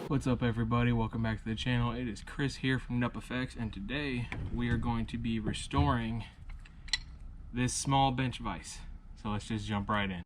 What's up everybody, welcome back to the channel. It is Chris here from nuppfx, and today we are going to be restoring this small bench vise. So let's just jump right in.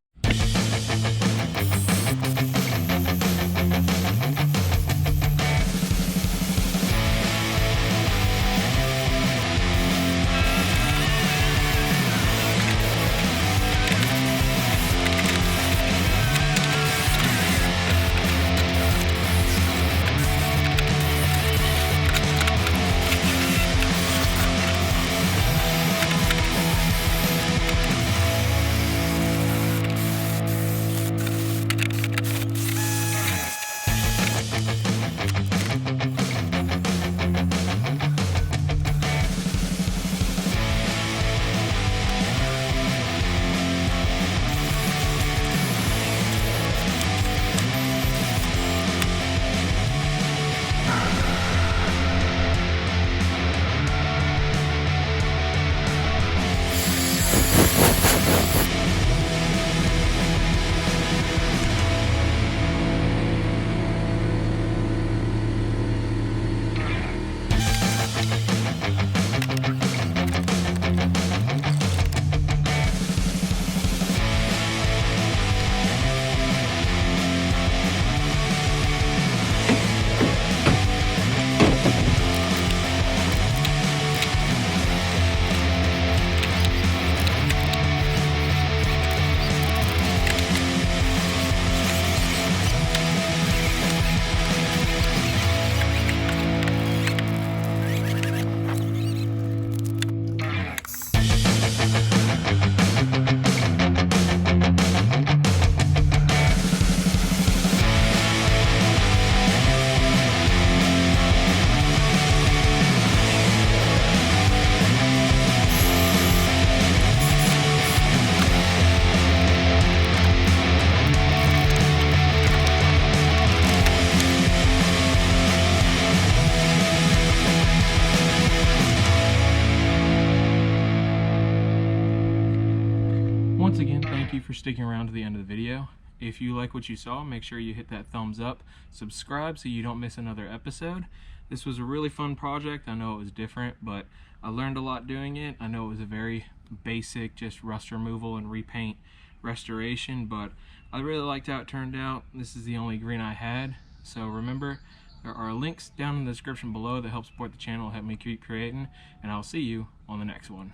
Once again, thank you for sticking around to the end of the video. If you like what you saw, make sure you hit that thumbs up, subscribe so you don't miss another episode. This was a really fun project. I know it was different, but I learned a lot doing it. I know it was a very basic, just rust removal and repaint restoration, but I really liked how it turned out. This is the only green I had. So remember, there are links down in the description below that help support the channel, help me keep creating, and I'll see you on the next one.